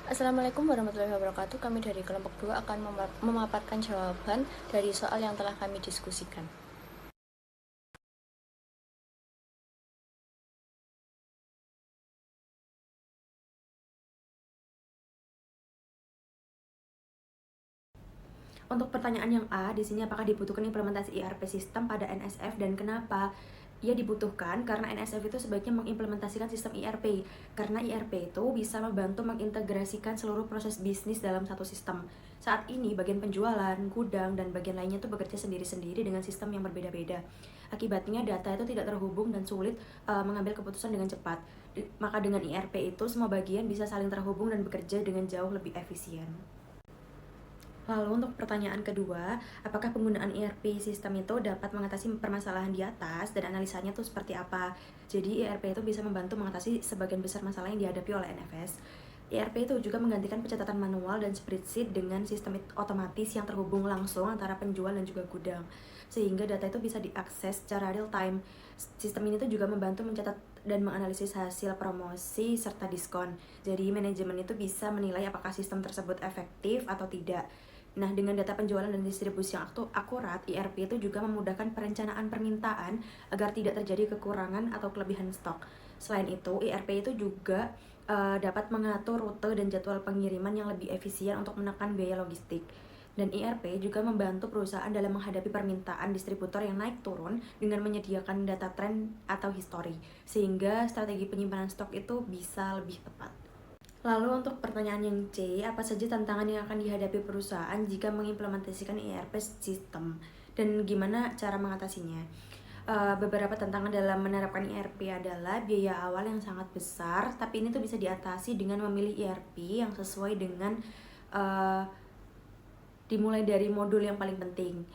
Assalamualaikum warahmatullahi wabarakatuh. Kami dari kelompok 2 akan memaparkan jawaban dari soal yang telah kami diskusikan. Untuk pertanyaan yang A, di sini apakah dibutuhkan implementasi ERP sistem pada NSF dan kenapa? Ia dibutuhkan karena NSF itu sebaiknya mengimplementasikan sistem ERP. Karena ERP itu bisa membantu mengintegrasikan seluruh proses bisnis dalam satu sistem. Saat ini bagian penjualan, gudang, dan bagian lainnya itu bekerja sendiri-sendiri dengan sistem yang berbeda-beda. Akibatnya data itu tidak terhubung dan sulit mengambil keputusan dengan cepat. Maka dengan ERP itu semua bagian bisa saling terhubung dan bekerja dengan jauh lebih efisien. Lalu untuk pertanyaan kedua, apakah penggunaan ERP sistem itu dapat mengatasi permasalahan di atas dan analisanya tuh seperti apa? Jadi ERP itu bisa membantu mengatasi sebagian besar masalah yang dihadapi oleh NFS. ERP itu juga menggantikan pencatatan manual dan spreadsheet dengan sistem otomatis yang terhubung langsung antara penjual dan juga gudang. Sehingga data itu bisa diakses secara real time. Sistem ini tuh juga membantu mencatat dan menganalisis hasil promosi serta diskon. Jadi manajemen itu bisa menilai apakah sistem tersebut efektif atau tidak. Nah, dengan data penjualan dan distribusi yang akurat, ERP itu juga memudahkan perencanaan permintaan agar tidak terjadi kekurangan atau kelebihan stok. Selain itu, ERP itu juga dapat mengatur rute dan jadwal pengiriman yang lebih efisien untuk menekan biaya logistik. Dan ERP juga membantu perusahaan dalam menghadapi permintaan distributor yang naik turun dengan menyediakan data tren atau histori, sehingga strategi penyimpanan stok itu bisa lebih tepat. Lalu untuk pertanyaan yang C, apa saja tantangan yang akan dihadapi perusahaan jika mengimplementasikan ERP sistem dan gimana cara mengatasinya? Beberapa tantangan dalam menerapkan ERP adalah biaya awal yang sangat besar, tapi ini tuh bisa diatasi dengan memilih ERP yang sesuai dengan uh, dimulai dari modul yang paling penting.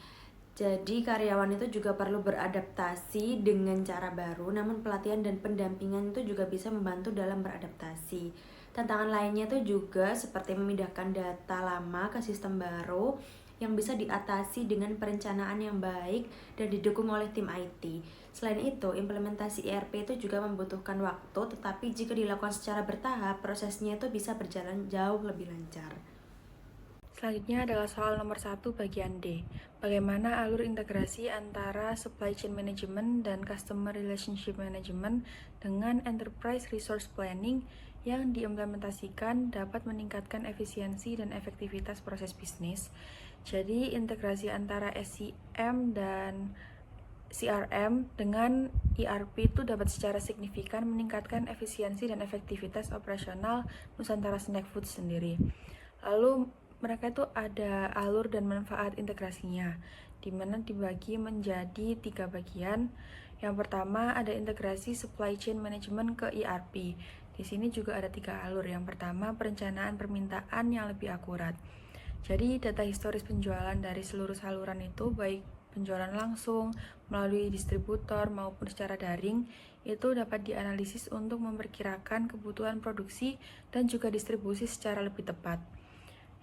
Jadi karyawan itu juga perlu beradaptasi dengan cara baru, namun pelatihan dan pendampingan itu juga bisa membantu dalam beradaptasi. Tantangan lainnya itu juga seperti memindahkan data lama ke sistem baru yang bisa diatasi dengan perencanaan yang baik dan didukung oleh tim IT. Selain itu, implementasi ERP itu juga membutuhkan waktu, tetapi jika dilakukan secara bertahap, prosesnya itu bisa berjalan jauh lebih lancar. Selanjutnya adalah soal nomor 1 bagian D. Bagaimana alur integrasi antara Supply Chain Management dan Customer Relationship Management dengan Enterprise Resource Planning yang diimplementasikan dapat meningkatkan efisiensi dan efektivitas proses bisnis. Jadi, integrasi antara SCM dan CRM dengan ERP itu dapat secara signifikan meningkatkan efisiensi dan efektivitas operasional Nusantara Snack Food sendiri. Lalu mereka itu ada alur dan manfaat integrasinya, di mana dibagi menjadi 3 bagian. Yang pertama ada integrasi supply chain management ke ERP. Di sini juga ada 3 alur. Yang pertama perencanaan permintaan yang lebih akurat. Jadi data historis penjualan dari seluruh saluran itu baik penjualan langsung, melalui distributor maupun secara daring itu dapat dianalisis untuk memperkirakan kebutuhan produksi dan juga distribusi secara lebih tepat.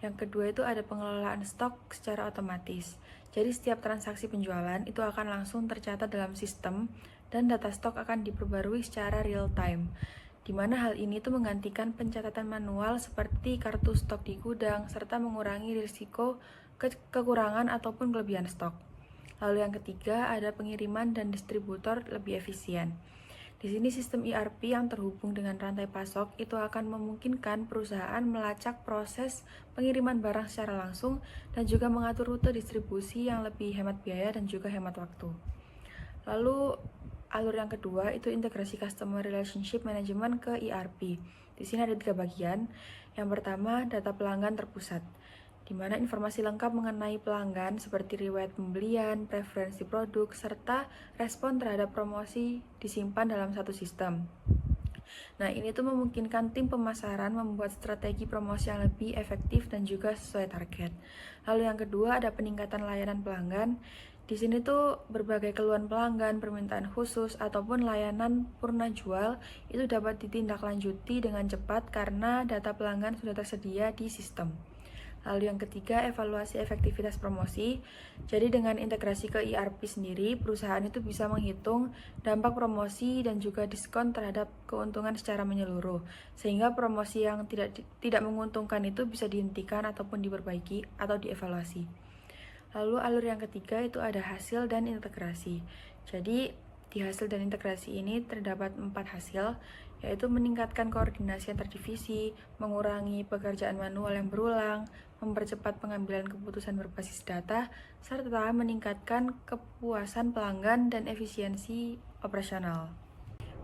Yang kedua itu ada pengelolaan stok secara otomatis. Jadi setiap transaksi penjualan itu akan langsung tercatat dalam sistem dan data stok akan diperbarui secara real time. Di mana hal ini tuh menggantikan pencatatan manual seperti kartu stok di gudang serta mengurangi risiko kekurangan ataupun kelebihan stok. Lalu yang ketiga ada pengiriman dan distributor lebih efisien. Di sini sistem ERP yang terhubung dengan rantai pasok itu akan memungkinkan perusahaan melacak proses pengiriman barang secara langsung dan juga mengatur rute distribusi yang lebih hemat biaya dan juga hemat waktu. Lalu alur yang kedua itu integrasi Customer Relationship Management ke ERP. Di sini ada 3 bagian. Yang pertama, data pelanggan terpusat, di mana informasi lengkap mengenai pelanggan seperti riwayat pembelian, preferensi produk, serta respon terhadap promosi disimpan dalam satu sistem. Nah, ini tuh memungkinkan tim pemasaran membuat strategi promosi yang lebih efektif dan juga sesuai target. Lalu yang kedua ada peningkatan layanan pelanggan. Di sini tuh berbagai keluhan pelanggan, permintaan khusus, ataupun layanan purna jual itu dapat ditindaklanjuti dengan cepat karena data pelanggan sudah tersedia di sistem. Lalu yang ketiga, evaluasi efektivitas promosi. Jadi dengan integrasi ke ERP sendiri, perusahaan itu bisa menghitung dampak promosi dan juga diskon terhadap keuntungan secara menyeluruh. Sehingga promosi yang tidak menguntungkan itu bisa dihentikan ataupun diperbaiki atau dievaluasi. Lalu alur yang ketiga itu ada hasil dan integrasi. Jadi di hasil dan integrasi ini terdapat 4 hasil, yaitu meningkatkan koordinasi antar divisi, mengurangi pekerjaan manual yang berulang, mempercepat pengambilan keputusan berbasis data, serta meningkatkan kepuasan pelanggan dan efisiensi operasional.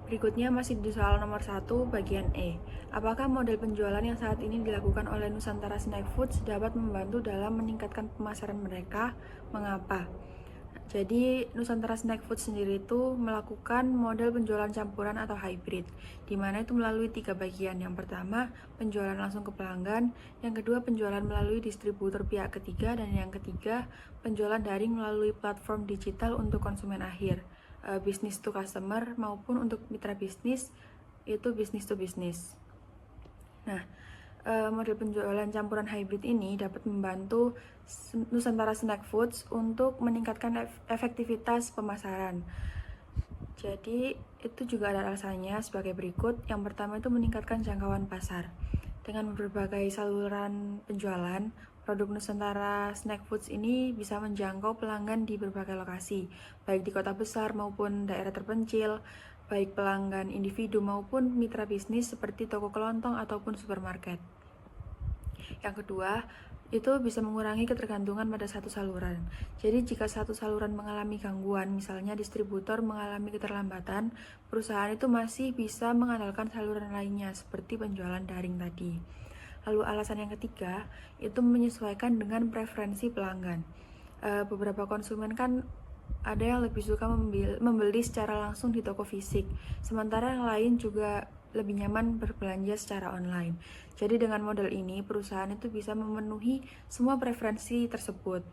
Berikutnya masih di soal nomor 1 bagian E. Apakah model penjualan yang saat ini dilakukan oleh Nusantara Snack Foods dapat membantu dalam meningkatkan pemasaran mereka? Mengapa? Jadi Nusantara Snack Foods sendiri itu melakukan model penjualan campuran atau hybrid, di mana itu melalui 3 bagian. Yang pertama, penjualan langsung ke pelanggan, yang kedua penjualan melalui distributor pihak ketiga, dan yang ketiga penjualan daring melalui platform digital untuk konsumen akhir, business to customer maupun untuk mitra bisnis itu business to business. Nah, model penjualan campuran hybrid ini dapat membantu Nusantara Snack Foods untuk meningkatkan efektivitas pemasaran. Jadi itu juga ada alasannya sebagai berikut. Yang pertama itu meningkatkan jangkauan pasar. Dengan berbagai saluran penjualan, produk Nusantara Snack Foods ini bisa menjangkau pelanggan di berbagai lokasi, baik di kota besar maupun daerah terpencil, baik pelanggan individu maupun mitra bisnis seperti toko kelontong ataupun supermarket. Yang kedua, itu bisa mengurangi ketergantungan pada satu saluran. Jadi jika satu saluran mengalami gangguan, misalnya distributor mengalami keterlambatan, perusahaan itu masih bisa mengandalkan saluran lainnya seperti penjualan daring tadi. Lalu alasan yang ketiga, itu menyesuaikan dengan preferensi pelanggan. Beberapa konsumen kan ada yang lebih suka membeli secara langsung di toko fisik, sementara yang lain juga lebih nyaman berbelanja secara online. Jadi dengan model ini, perusahaan itu bisa memenuhi semua preferensi tersebut,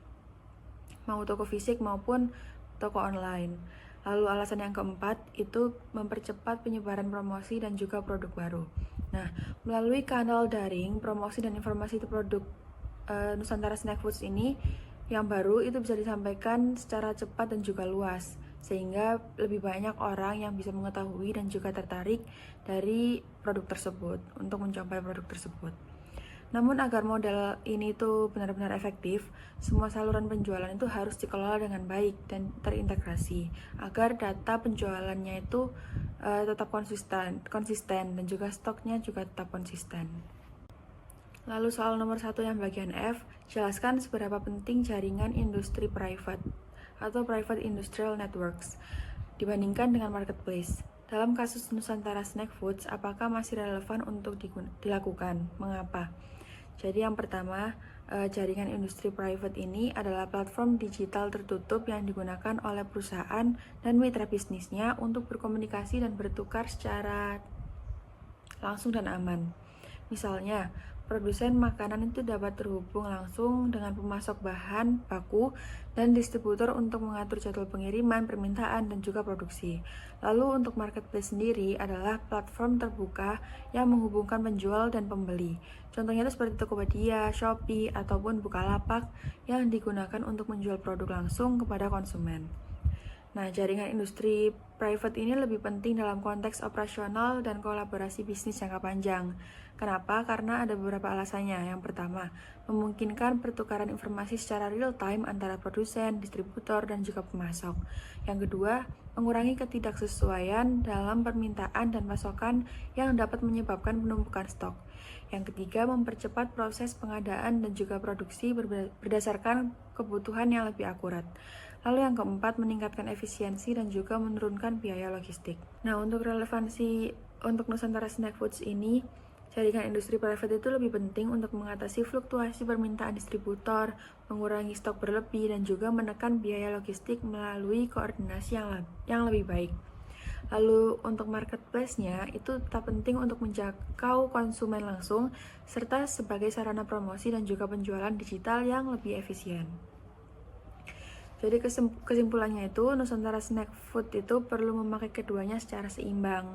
mau toko fisik maupun toko online. Lalu alasan yang keempat, itu mempercepat penyebaran promosi dan juga produk baru. Nah, melalui kanal daring, promosi dan informasi produk Nusantara Snack Foods ini yang baru itu bisa disampaikan secara cepat dan juga luas, sehingga lebih banyak orang yang bisa mengetahui dan juga tertarik dari produk tersebut untuk mencapai produk tersebut. Namun agar model ini tuh benar-benar efektif, semua saluran penjualan itu harus dikelola dengan baik dan terintegrasi agar data penjualannya itu tetap konsisten dan juga stoknya juga tetap konsisten. Lalu soal nomor 1 yang bagian F, jelaskan seberapa penting jaringan industri private atau private industrial networks dibandingkan dengan marketplace. Dalam kasus Nusantara Snack Foods, apakah masih relevan untuk dilakukan? Mengapa? Jadi yang pertama, jaringan industri private ini adalah platform digital tertutup yang digunakan oleh perusahaan dan mitra bisnisnya untuk berkomunikasi dan bertukar secara langsung dan aman. Misalnya, produsen makanan itu dapat terhubung langsung dengan pemasok bahan baku dan distributor untuk mengatur jadwal pengiriman, permintaan, dan juga produksi. Lalu untuk marketplace sendiri adalah platform terbuka yang menghubungkan penjual dan pembeli. Contohnya itu seperti Tokopedia, Shopee, ataupun Bukalapak yang digunakan untuk menjual produk langsung kepada konsumen. Nah, jaringan industri private ini lebih penting dalam konteks operasional dan kolaborasi bisnis jangka panjang. Kenapa? Karena ada beberapa alasannya. Yang pertama, memungkinkan pertukaran informasi secara real time antara produsen, distributor, dan juga pemasok. Yang kedua, mengurangi ketidaksesuaian dalam permintaan dan pasokan yang dapat menyebabkan penumpukan stok. Yang ketiga, mempercepat proses pengadaan dan juga produksi berdasarkan kebutuhan yang lebih akurat. Lalu yang keempat, meningkatkan efisiensi dan juga menurunkan biaya logistik. Nah, untuk relevansi untuk Nusantara Snack Foods ini, jaringan industri private itu lebih penting untuk mengatasi fluktuasi permintaan distributor, mengurangi stok berlebih, dan juga menekan biaya logistik melalui koordinasi yang lebih baik. Lalu untuk marketplace-nya itu tetap penting untuk menjangkau konsumen langsung, serta sebagai sarana promosi dan juga penjualan digital yang lebih efisien. Jadi kesimpulannya itu, Nusantara Snack Food itu perlu memakai keduanya secara seimbang.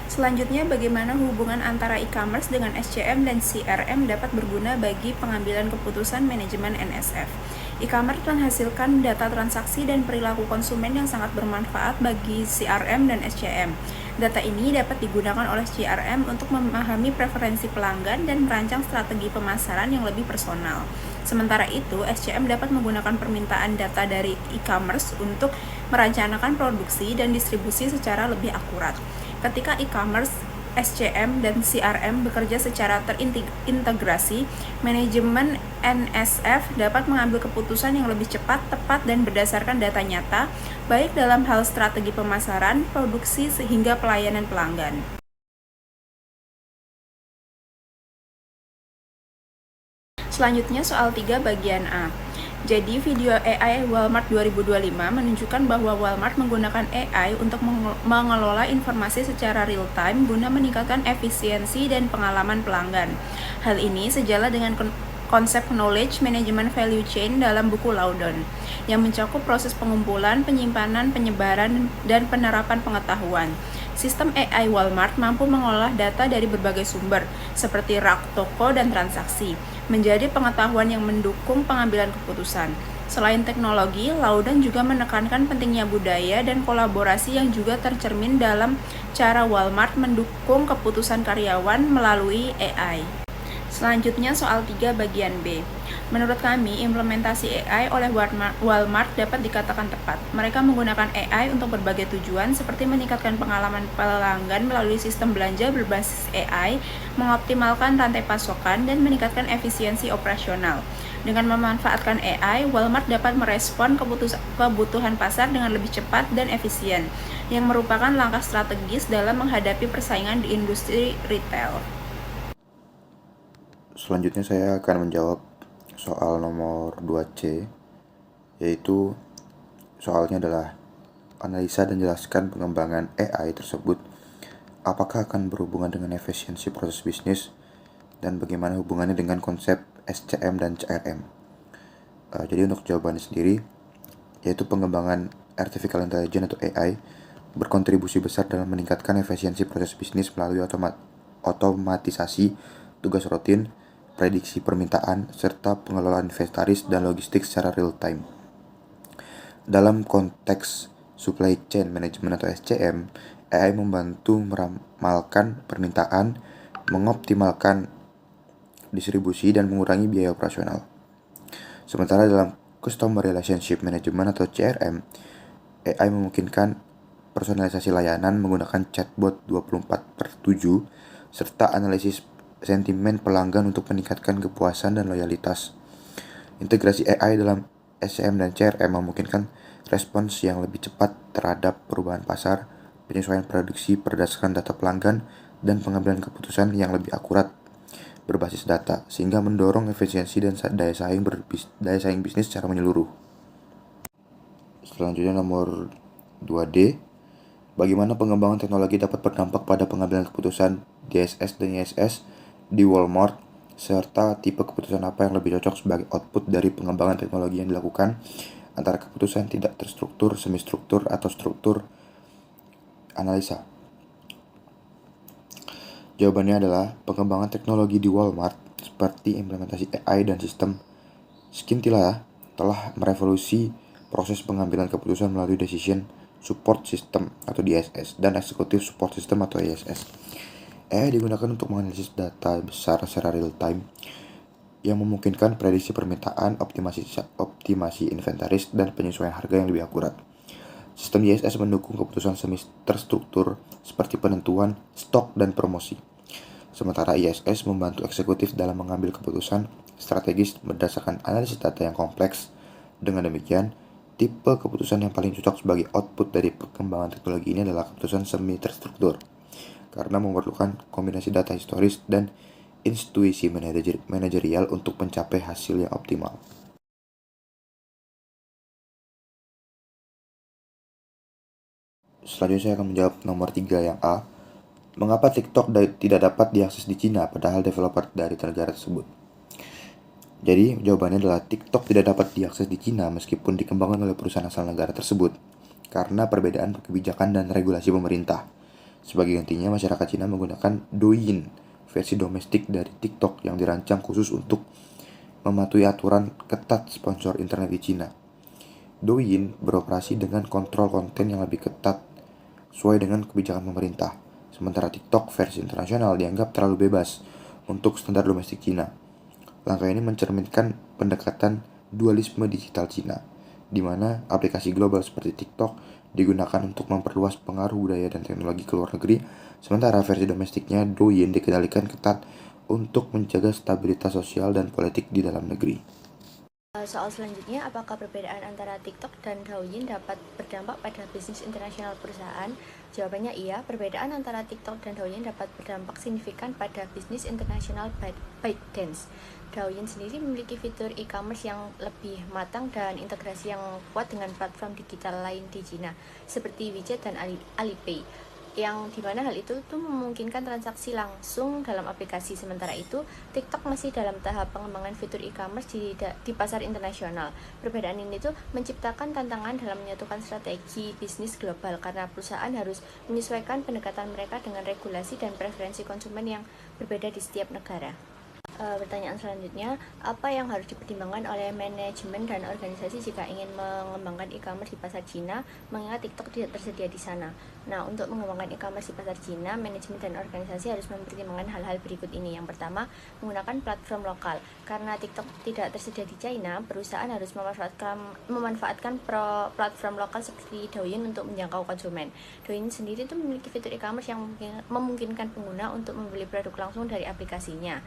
Selanjutnya, bagaimana hubungan antara e-commerce dengan SCM dan CRM dapat berguna bagi pengambilan keputusan manajemen NSF. E-commerce menghasilkan data transaksi dan perilaku konsumen yang sangat bermanfaat bagi CRM dan SCM. Data ini dapat digunakan oleh CRM untuk memahami preferensi pelanggan dan merancang strategi pemasaran yang lebih personal. Sementara itu, SCM dapat menggunakan permintaan data dari e-commerce untuk merencanakan produksi dan distribusi secara lebih akurat. Ketika e-commerce, SCM, dan CRM bekerja secara terintegrasi, manajemen NSF dapat mengambil keputusan yang lebih cepat, tepat, dan berdasarkan data nyata, baik dalam hal strategi pemasaran, produksi, sehingga pelayanan pelanggan. Selanjutnya soal 3 bagian A. Jadi video AI Walmart 2025 menunjukkan bahwa Walmart menggunakan AI untuk mengelola informasi secara real-time guna meningkatkan efisiensi dan pengalaman pelanggan. Hal ini sejalan dengan konsep knowledge management value chain dalam buku Loudon, yang mencakup proses pengumpulan, penyimpanan, penyebaran, dan penerapan pengetahuan. Sistem AI Walmart mampu mengolah data dari berbagai sumber, seperti rak, toko, dan transaksi, menjadi pengetahuan yang mendukung pengambilan keputusan. Selain teknologi, Loudon juga menekankan pentingnya budaya dan kolaborasi yang juga tercermin dalam cara Walmart mendukung keputusan karyawan melalui AI. Selanjutnya soal 3 bagian B. Menurut kami, implementasi AI oleh Walmart dapat dikatakan tepat. Mereka menggunakan AI untuk berbagai tujuan seperti meningkatkan pengalaman pelanggan melalui sistem belanja berbasis AI, mengoptimalkan rantai pasokan, dan meningkatkan efisiensi operasional. Dengan memanfaatkan AI, Walmart dapat merespon kebutuhan pasar dengan lebih cepat dan efisien, yang merupakan langkah strategis dalam menghadapi persaingan di industri retail. Selanjutnya saya akan menjawab soal nomor 2C, yaitu soalnya adalah analisa dan jelaskan pengembangan AI tersebut, apakah akan berhubungan dengan efisiensi proses bisnis, dan bagaimana hubungannya dengan konsep SCM dan CRM. Jadi untuk jawabannya sendiri, yaitu pengembangan Artificial Intelligence atau AI berkontribusi besar dalam meningkatkan efisiensi proses bisnis melalui otomatisasi tugas rutin, prediksi permintaan, serta pengelolaan inventaris dan logistik secara real-time. Dalam konteks supply chain management atau SCM, AI membantu meramalkan permintaan, mengoptimalkan distribusi, dan mengurangi biaya operasional. Sementara dalam customer relationship management atau CRM, AI memungkinkan personalisasi layanan menggunakan chatbot 24/7 serta analisis sentimen pelanggan untuk meningkatkan kepuasan dan loyalitas. Integrasi AI dalam SCM dan CRM memungkinkan respons yang lebih cepat terhadap perubahan pasar, penyesuaian produksi berdasarkan data pelanggan, dan pengambilan keputusan yang lebih akurat berbasis data, sehingga mendorong efisiensi dan daya saing bisnis secara menyeluruh. Selanjutnya nomor 2D, bagaimana pengembangan teknologi dapat berdampak pada pengambilan keputusan DSS dan ISS di Walmart, serta tipe keputusan apa yang lebih cocok sebagai output dari pengembangan teknologi yang dilakukan, antara keputusan tidak terstruktur, semi-struktur, atau struktur analisa. Jawabannya adalah pengembangan teknologi di Walmart seperti implementasi AI dan sistem Scintilla telah merevolusi proses pengambilan keputusan melalui Decision Support System atau DSS dan Executive Support System atau ESS. AI digunakan untuk menganalisis data besar secara real-time yang memungkinkan prediksi permintaan, optimasi inventaris, dan penyesuaian harga yang lebih akurat. Sistem ISS mendukung keputusan semi-terstruktur seperti penentuan stok dan promosi. Sementara ISS membantu eksekutif dalam mengambil keputusan strategis berdasarkan analisis data yang kompleks. Dengan demikian, tipe keputusan yang paling cocok sebagai output dari perkembangan teknologi ini adalah keputusan semi-terstruktur, karena memerlukan kombinasi data historis dan intuisi manajerial untuk mencapai hasil yang optimal. Selanjutnya saya akan menjawab nomor 3 yang A. Mengapa TikTok tidak dapat diakses di Cina padahal developer dari negara tersebut? Jadi jawabannya adalah TikTok tidak dapat diakses di Cina meskipun dikembangkan oleh perusahaan asal negara tersebut karena perbedaan kebijakan dan regulasi pemerintah. Sebagai gantinya, masyarakat Cina menggunakan Douyin, versi domestik dari TikTok yang dirancang khusus untuk mematuhi aturan ketat sponsor internet di Cina. Douyin beroperasi dengan kontrol konten yang lebih ketat sesuai dengan kebijakan pemerintah. Sementara TikTok versi internasional dianggap terlalu bebas untuk standar domestik Cina. Langkah ini mencerminkan pendekatan dualisme digital Cina, di mana aplikasi global seperti TikTok digunakan untuk memperluas pengaruh budaya dan teknologi ke luar negeri, sementara versi domestiknya Douyin dikendalikan ketat untuk menjaga stabilitas sosial dan politik di dalam negeri. Soal selanjutnya, apakah perbedaan antara TikTok dan Douyin dapat berdampak pada bisnis internasional perusahaan? Jawabannya iya, perbedaan antara TikTok dan Douyin dapat berdampak signifikan pada bisnis internasional ByteDance. Douyin sendiri memiliki fitur e-commerce yang lebih matang dan integrasi yang kuat dengan platform digital lain di China, seperti WeChat dan Alipay, yang dimana hal itu tuh memungkinkan transaksi langsung dalam aplikasi. Sementara itu, TikTok masih dalam tahap pengembangan fitur e-commerce di pasar internasional. Perbedaan ini tuh menciptakan tantangan dalam menyatukan strategi bisnis global karena perusahaan harus menyesuaikan pendekatan mereka dengan regulasi dan preferensi konsumen yang berbeda di setiap negara. Pertanyaan selanjutnya, apa yang harus dipertimbangkan oleh manajemen dan organisasi jika ingin mengembangkan e-commerce di pasar Cina, mengingat TikTok tidak tersedia di sana? Nah, untuk mengembangkan e-commerce di pasar Cina, manajemen dan organisasi harus mempertimbangkan hal-hal berikut ini. Yang pertama, menggunakan platform lokal. Karena TikTok tidak tersedia di China, perusahaan harus memanfaatkan platform lokal seperti Douyin untuk menjangkau konsumen. Douyin sendiri itu memiliki fitur e-commerce yang memungkinkan pengguna untuk membeli produk langsung dari aplikasinya.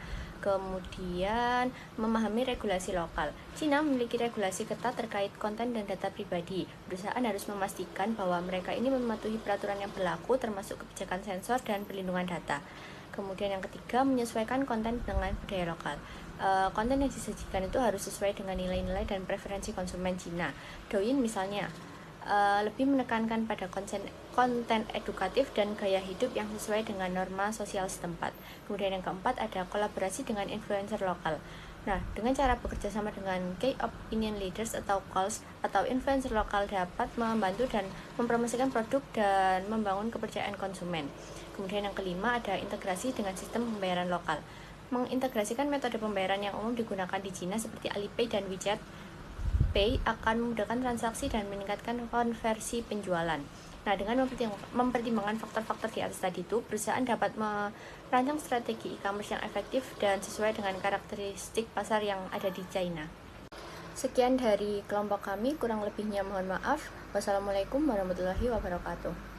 Kemudian, memahami regulasi lokal. China memiliki regulasi ketat terkait konten dan data pribadi. Perusahaan harus memastikan bahwa mereka ini mematuhi peraturan yang berlaku, termasuk kebijakan sensor dan perlindungan data. Kemudian yang ketiga, menyesuaikan konten dengan budaya lokal. Konten yang disajikan itu harus sesuai dengan nilai-nilai dan preferensi konsumen Cina. Douyin misalnya lebih menekankan pada konten edukatif dan gaya hidup yang sesuai dengan norma sosial setempat. Kemudian yang keempat, ada kolaborasi dengan influencer lokal. Nah, dengan cara bekerja sama dengan key opinion leaders atau KOLs atau influencer lokal dapat membantu dan mempromosikan produk dan membangun kepercayaan konsumen. Kemudian yang kelima, ada integrasi dengan sistem pembayaran lokal. Mengintegrasikan metode pembayaran yang umum digunakan di China seperti Alipay dan WeChat Pay akan memudahkan transaksi dan meningkatkan konversi penjualan. Nah, dengan mempertimbangkan faktor-faktor di atas tadi itu, perusahaan dapat merancang strategi e-commerce yang efektif dan sesuai dengan karakteristik pasar yang ada di China. Sekian dari kelompok kami, kurang lebihnya mohon maaf. Wassalamualaikum warahmatullahi wabarakatuh.